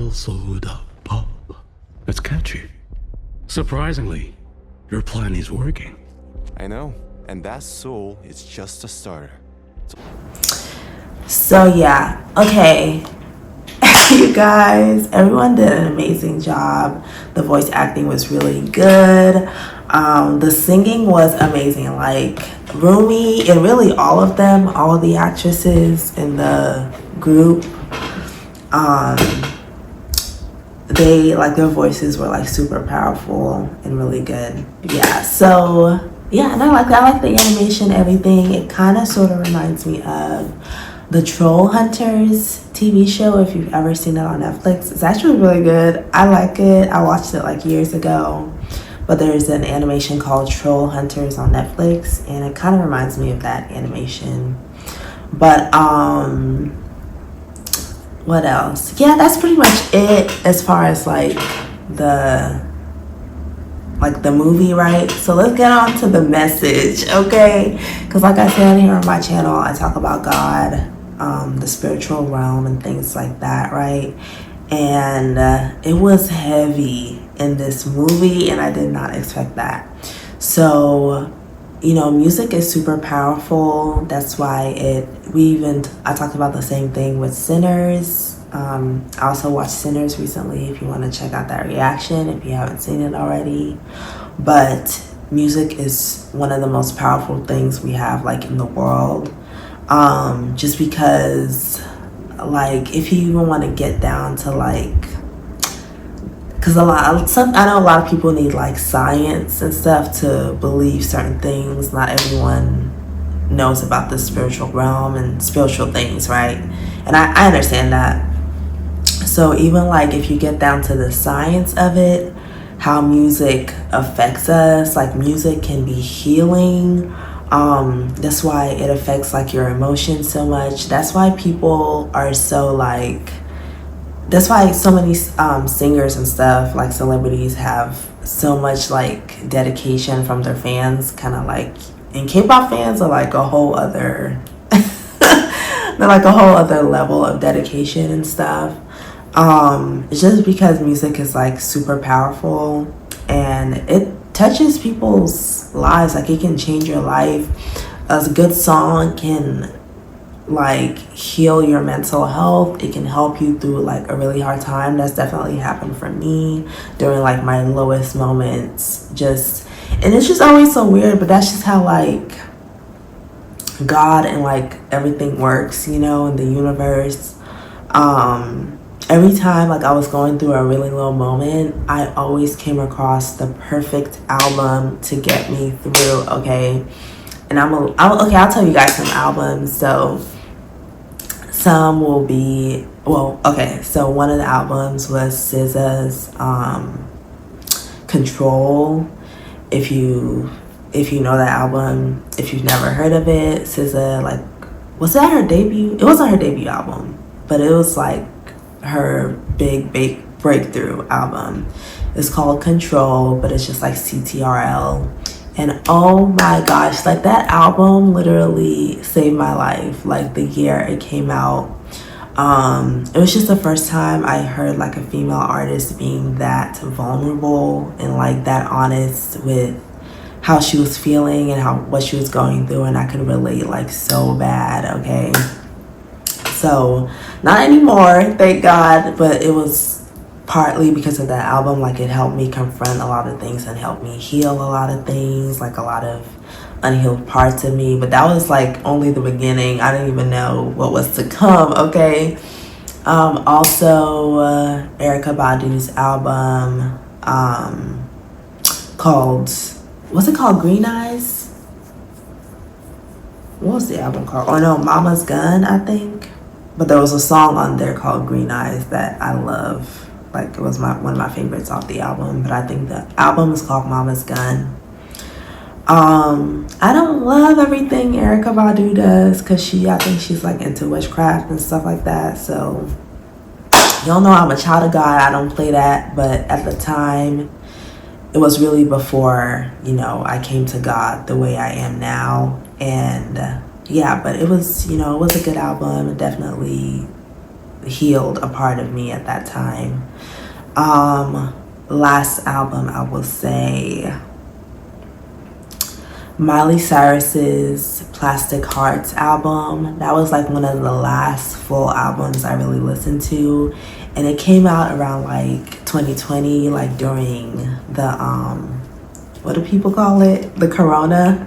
real soda pop. That's catchy. Surprisingly, your plan is working. I know, and that soul is just a starter. So yeah, okay. You guys, everyone did an amazing job. The voice acting was really good. The singing was amazing. Like Rumi and really all of them, all of the actresses in the group, they like their voices were like super powerful and really good. Yeah, so yeah, and I like the animation, everything. It kind of sort of reminds me of the Troll Hunters TV show, if you've ever seen it on Netflix. It's actually really good. I like it. I watched it like years ago, but there's an animation called Troll Hunters on Netflix, and it kind of reminds me of that animation. But what else? Yeah, that's pretty much it as far as like the movie, right? So let's get on to the message, okay? Because like I said here on my channel, I talk about God, the spiritual realm and things like that, right? And it was heavy in this movie, and I did not expect that. So, you know, music is super powerful. That's why I talked about the same thing with Sinners. I also watched Sinners recently, if you want to check out that reaction, if you haven't seen it already. But music is one of the most powerful things we have like in the world. Just because like if you even want to get down to like, because I know a lot of people need like science and stuff to believe certain things. Not everyone knows about the spiritual realm and spiritual things, right? And I understand that. So even like if you get down to the science of it, how music affects us, like music can be healing. That's why it affects like your emotions so much. That's why people are so like, that's why so many singers and stuff, like celebrities, have so much like dedication from their fans. Kind of like, and K-pop fans are like a whole other they're like a whole other level of dedication and stuff. It's just because music is like super powerful and it touches people's lives. Like it can change your life. A good song can like heal your mental health. It can help you through like a really hard time. That's definitely happened for me during like my lowest moments. And it's just always so weird, but that's just how like God and like everything works, you know, in the universe. Every time like I was going through a really low moment, I always came across the perfect album to get me through, okay? And I'll tell you guys some albums. So some will be, so one of the albums was SZA's Control. If you know that album, if you've never heard of it, SZA, like, was that her debut? It wasn't her debut album, but it was like her big breakthrough album. It's called Control, but it's just like CTRL. And oh my gosh, like that album literally saved my life. Like the year it came out, it was just the first time I heard like a female artist being that vulnerable and like that honest with how she was feeling and what she was going through, and I could relate like so bad, okay? So not anymore, thank God, but it was partly because of that album. Like it helped me confront a lot of things and helped me heal a lot of things, like a lot of unhealed parts of me. But that was like only the beginning. I didn't even know what was to come, okay? Also Erykah Badu's album called, what's it called, Green Eyes? What was the album called? Oh no, Mama's Gun, I think. But there was a song on there called Green Eyes that I love. Like it was one of my favorites off the album. But I think the album is called Mama's Gun. I don't love everything Erykah Badu does because I think she's like into witchcraft and stuff like that. So y'all know I'm a child of God. I don't play that. But at the time, it was really before, you know, I came to God the way I am now. And yeah, but it was, you know, it was a good album. It definitely healed a part of me at that time. Last album, I will say Miley Cyrus's Plastic Hearts album. That was like one of the last full albums I really listened to, and it came out around like 2020, like during the what do people call it, the corona.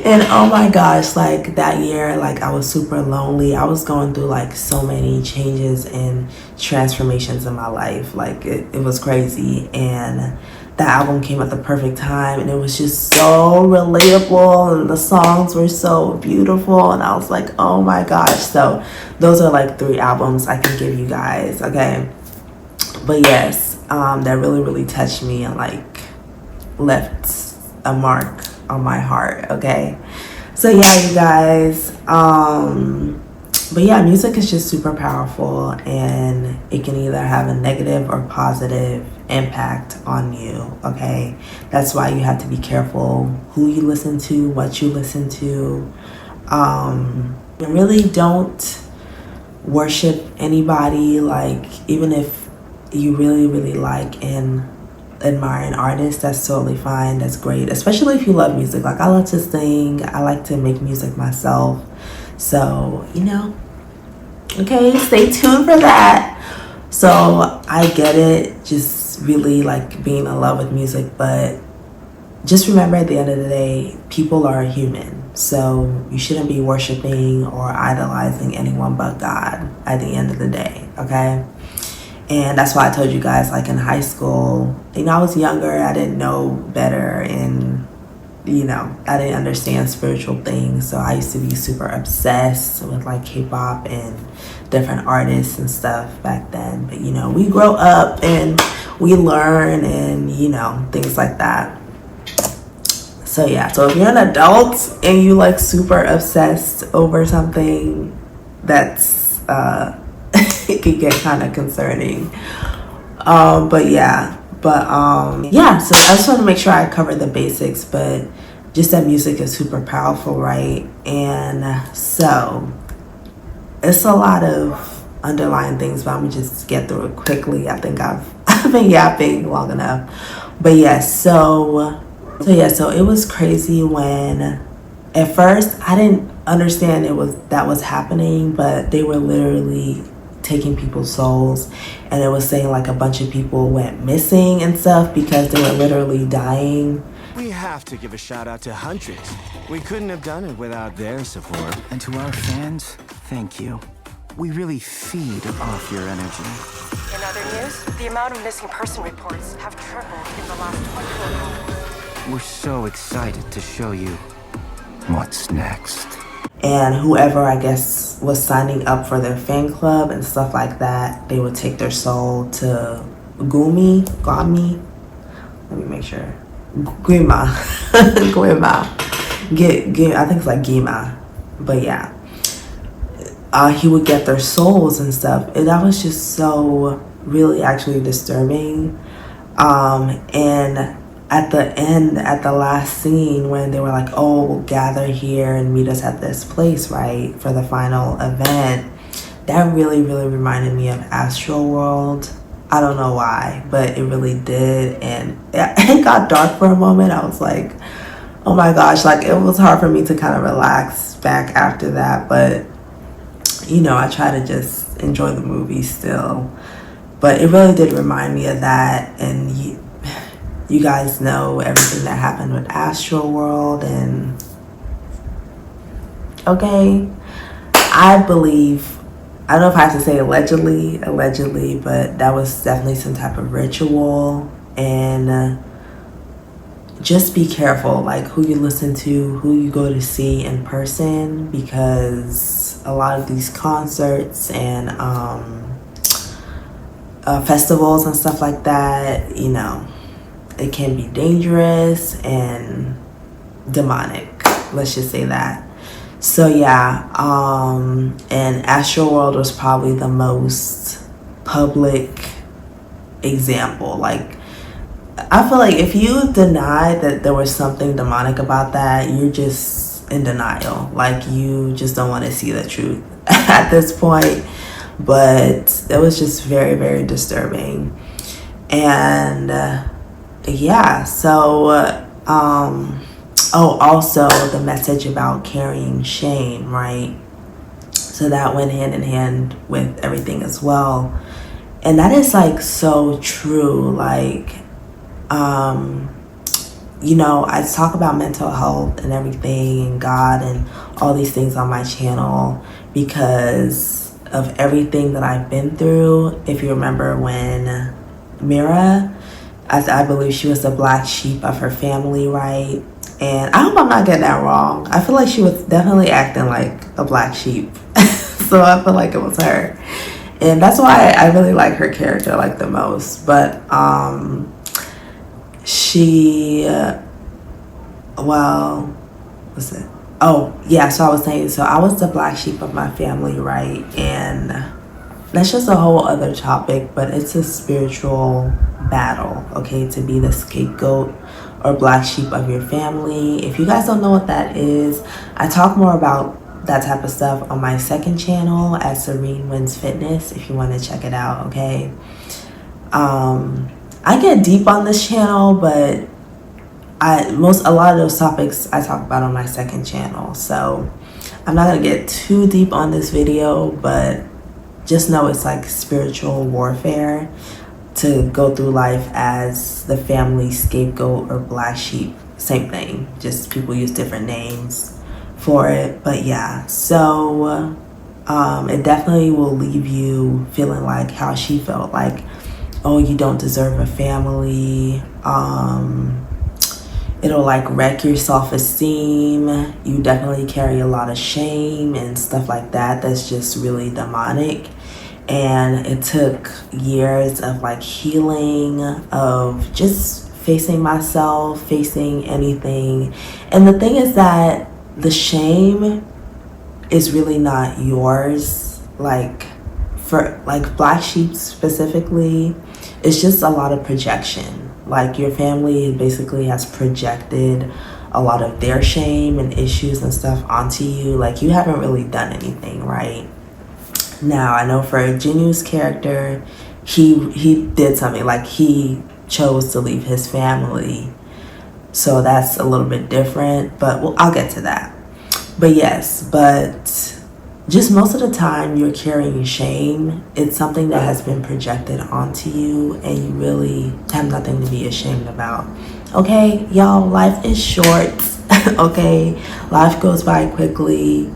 And oh my gosh, like that year, like I was super lonely. I was going through like so many changes and transformations in my life. Like it was crazy. And that album came at the perfect time, and it was just so relatable, and the songs were so beautiful, and I was like, oh my gosh. So those are like 3 albums I can give you guys, okay? But yes, that really touched me and like left a mark on my heart, okay? So yeah, you guys, but yeah, music is just super powerful, and it can either have a negative or positive impact on you, okay? That's why you have to be careful who you listen to, what you listen to. Really don't worship anybody. Like, even if you really like and admire an artist, that's totally fine, that's great, especially if you love music. Like, I love to sing, I like to make music myself, so you know, okay, stay tuned for that. So I get it, just really like being in love with music, but just remember, at the end of the day, people are human, so you shouldn't be worshiping or idolizing anyone but God at the end of the day, okay? And that's why I told you guys, like in high school, you know, I was younger, I didn't know better, and you know, I didn't understand spiritual things, so I used to be super obsessed with like K-pop and different artists and stuff back then. But you know, we grow up and we learn, and you know, things like that. So yeah, so if you're an adult and you like super obsessed over something, that's it could get kind of concerning. But yeah, so I just want to make sure I cover the basics, but just that music is super powerful, right? And so it's a lot of underlying things, but I'm gonna just get through it quickly. I think I've been yapping long enough. But yeah, so it was crazy when at first I didn't understand that was happening, but they were literally taking people's souls, and it was saying like a bunch of people went missing and stuff because they were literally dying. We have to give a shout out to Hundreds. We couldn't have done it without their support. And to our fans, thank you. We really feed off your energy. In other news, the amount of missing person reports have tripled in the last 24 hours. We're so excited to show you what's next. And whoever, I guess, was signing up for their fan club and stuff like that, they would take their soul to Gumi, let me make sure, Guima, I think it's like Gima, but yeah, he would get their souls and stuff, and that was just so really actually disturbing. And at the end, at the last scene, when they were like, oh, we'll gather here and meet us at this place, right, for the final event, that really reminded me of Astro World. I don't know why, but it really did. And it got dark for a moment. I was like, oh my gosh, like it was hard for me to kind of relax back after that. But, you know, I try to just enjoy the movie still. But it really did remind me of that. And you guys know everything that happened with Astro World, and okay, I believe, I don't know if I have to say allegedly, but that was definitely some type of ritual. And just be careful, like who you listen to, who you go to see in person, because a lot of these concerts and festivals and stuff like that, you know, it can be dangerous and demonic, let's just say that. So yeah, and Astro World was probably the most public example. Like, I feel like if you deny that there was something demonic about that, you're just in denial. Like, you just don't want to see the truth. at this point, but it was just very, very disturbing. And yeah, so oh, also the message about carrying shame, right? So that went hand in hand with everything as well. And that is like so true. Like, you know, I talk about mental health and everything and God and all these things on my channel because of everything that I've been through. If you remember when Mira, I believe she was the black sheep of her family, right? And I hope I'm not getting that wrong. I feel like she was definitely acting like a black sheep. So I feel like it was her. And that's why I really like her character like the most. But she, well, what's it? Oh, yeah, so I was saying, so I was the black sheep of my family, right? And that's just a whole other topic, but it's a spiritual battle, okay, to be the scapegoat or black sheep of your family. If you guys don't know what that is, I talk more about that type of stuff on my second channel at Serene Wins Fitness, if you want to check it out, okay? I get deep on this channel, but a lot of those topics I talk about on my second channel, so I'm not gonna get too deep on this video, but just know it's like spiritual warfare to go through life as the family scapegoat or black sheep. Same thing, just people use different names for it. But yeah, so it definitely will leave you feeling like how she felt, like, oh, you don't deserve a family. It'll like wreck your self-esteem. You definitely carry a lot of shame and stuff like that. That's just really demonic. And it took years of like healing, of just facing myself, facing anything. And the thing is that the shame is really not yours. Like for like black sheep specifically, it's just a lot of projection. Like your family basically has projected a lot of their shame and issues and stuff onto you. Like you haven't really done anything, right? Now, I know for Jinu's character, he did something, like he chose to leave his family. So that's a little bit different, but well, I'll get to that. But yes, but just most of the time you're carrying shame. It's something that has been projected onto you and you really have nothing to be ashamed about. Okay, y'all, life is short. Okay, life goes by quickly.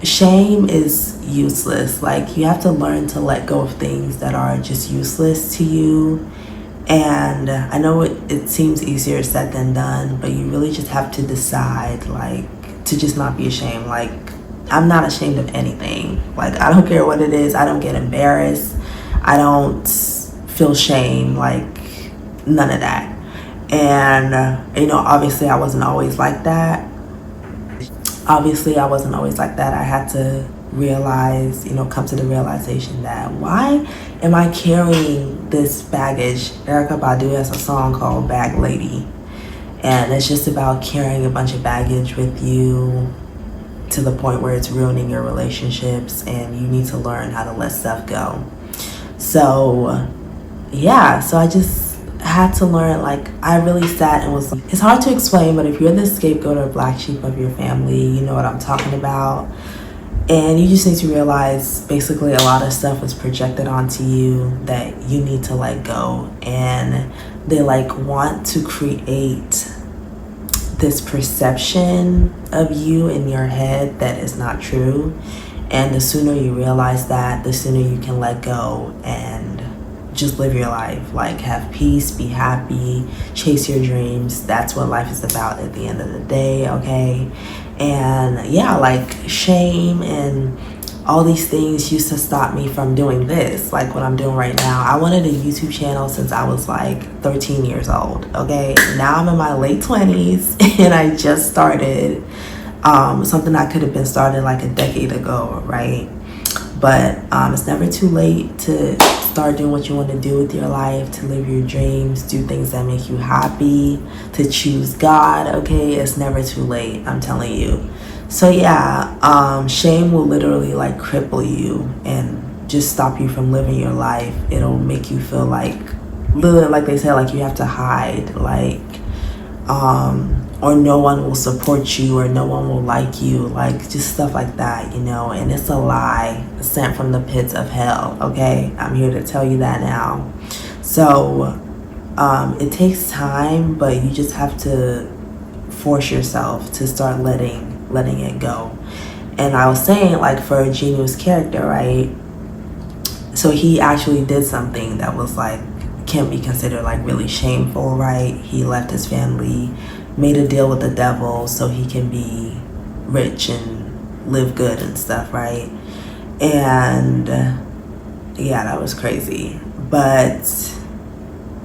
Shame is useless. Like you have to learn to let go of things that are just useless to you. And I know it seems easier said than done, but you really just have to decide, like, to just not be ashamed. Like, I'm not ashamed of anything. Like, I don't care what it is. I don't get embarrassed. I don't feel shame, like none of that. And you know, obviously I wasn't always like that. I had to realize, you know, come to the realization that why am I carrying this baggage? Erykah Badu has a song called Bag Lady, and it's just about carrying a bunch of baggage with you to the point where it's ruining your relationships, and you need to learn how to let stuff go. So yeah, so I just had to learn, like, I really sat and was like, it's hard to explain, but if you're the scapegoat or black sheep of your family, you know what I'm talking about. And you just need to realize basically a lot of stuff was projected onto you that you need to let go. And they like want to create this perception of you in your head that is not true. And the sooner you realize that, the sooner you can let go and just live your life. Like, have peace, be happy, chase your dreams. That's what life is about at the end of the day, okay? And yeah, like shame and all these things used to stop me from doing this, like what I'm doing right now. I wanted a YouTube channel since I was like 13 years old, okay? Now I'm in my late 20s and I just started something that could have been started like a decade ago, right? But it's never too late to start doing what you want to do with your life, to live your dreams, do things that make you happy, to choose God, okay? It's never too late, I'm telling you. So yeah, shame will literally like cripple you and just stop you from living your life. It'll make you feel like, literally, like they said, like you have to hide, like, or no one will support you, or no one will like you, like just stuff like that, you know. And it's a lie sent from the pits of hell. Okay, I'm here to tell you that now. So it takes time, but you just have to force yourself to start letting it go. And I was saying, like, for Genu's character, right, so he actually did something that was like, can be considered like really shameful, right? He left his family, made a deal with the devil so he can be rich and live good and stuff, right? And yeah, that was crazy. But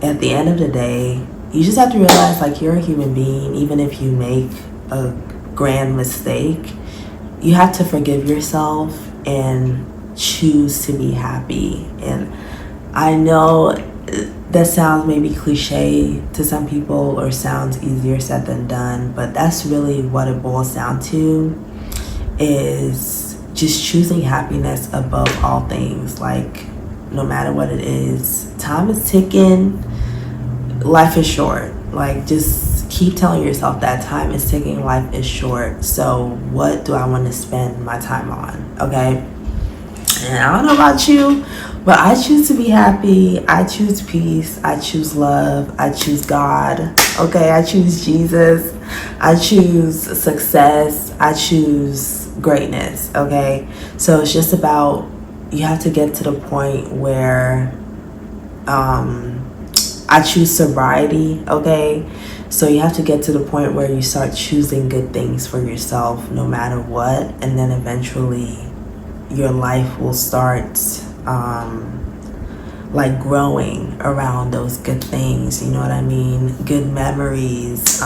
at the end of the day, you just have to realize, like, you're a human being. Even if you make a grand mistake, you have to forgive yourself and choose to be happy. And I know that sounds maybe cliche to some people, or sounds easier said than done, but that's really what it boils down to, is just choosing happiness above all things. Like, no matter what it is, time is ticking, life is short. Like, just keep telling yourself that time is ticking, life is short. So what do I want to spend my time on? Okay. And I don't know about you, but I choose to be happy. I choose peace. I choose love. I choose God. Okay, I choose Jesus. I choose success. I choose greatness. Okay, so it's just about, you have to get to the point where I choose sobriety. Okay, so you have to get to the point where you start choosing good things for yourself no matter what, and then eventually your life will start like growing around those good things, you know what I mean? Good memories,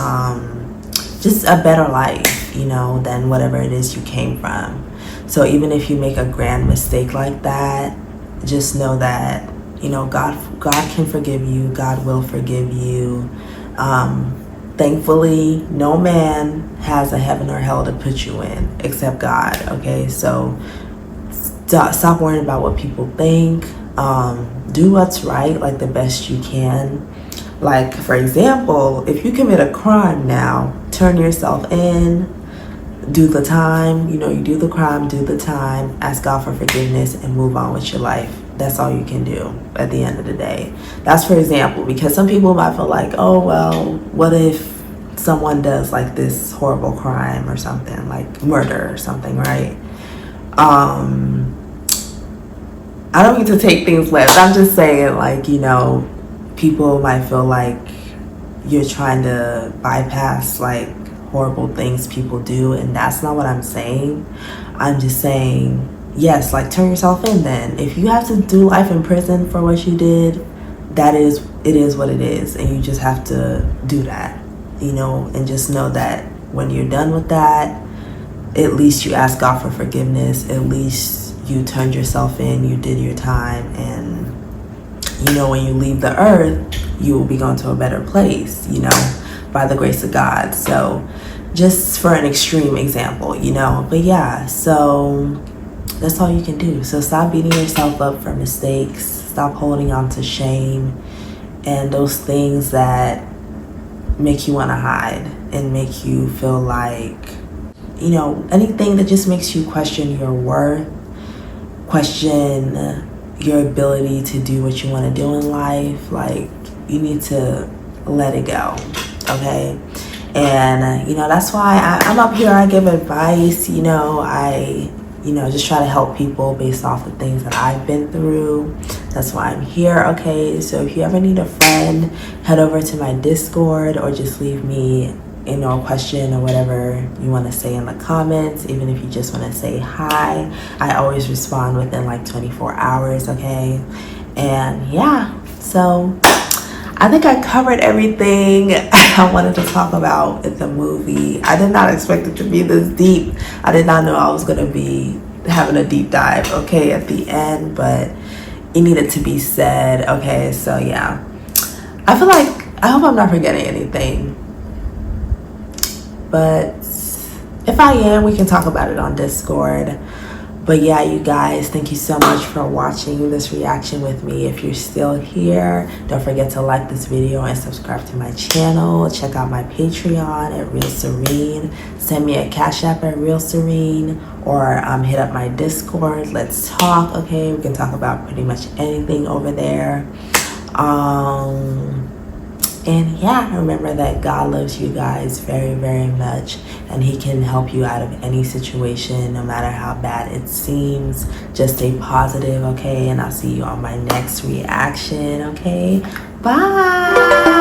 just a better life, you know, than whatever it is you came from. So even if you make a grand mistake like that, just know that, you know, God can forgive you. God will forgive you. Thankfully, no man has a heaven or hell to put you in except God. Okay, so stop worrying about what people think. Do what's right, like the best you can. Like, for example, if you commit a crime now, turn yourself in, do the time. You know, you do the crime, do the time, ask God for forgiveness, and move on with your life. That's all you can do at the end of the day. That's for example, because some people might feel like, oh, well, what if someone does like this horrible crime or something, like murder or something, right? I don't mean to take things left. I'm just saying, like, you know, people might feel like you're trying to bypass like horrible things people do, and that's not what I'm saying. I'm just saying, yes, like, turn yourself in then. If you have to do life in prison for what you did, it is what it is, and you just have to do that, you know, and just know that when you're done with that, at least you ask God for forgiveness. At least you turned yourself in, you did your time, and you know, when you leave the earth, you will be going to a better place, you know, by the grace of God. So just for an extreme example, you know, but yeah, so that's all you can do. So stop beating yourself up for mistakes, stop holding on to shame and those things that make you want to hide and make you feel like, you know, anything that just makes you question your worth, question your ability to do what you want to do in life. Like, you need to let it go, okay? And you know, that's why I'm up here. I give advice, you know, I just try to help people based off the things that I've been through. That's why I'm here. Okay, so if you ever need a friend, head over to my Discord, or just leave me, you know, a question or whatever you want to say in the comments. Even if you just want to say hi, I always respond within like 24 hours. Okay, and yeah, so I think I covered everything I wanted to talk about in the movie. I did not expect it to be this deep. I did not know I was going to be having a deep dive, okay, at the end, but it needed to be said. Okay, so yeah. I hope I'm not forgetting anything. But if I am, we can talk about it on Discord. But yeah, you guys, thank you so much for watching this reaction with me. If you're still here, don't forget to like this video and subscribe to my channel. Check out my Patreon at Real Serene. Send me a Cash App at Real Serene, or hit up my Discord. Let's talk, okay? We can talk about pretty much anything over there. And yeah, remember that God loves you guys very, very much, and he can help you out of any situation, no matter how bad it seems. Just stay positive, okay? And I'll see you on my next reaction, okay? Bye.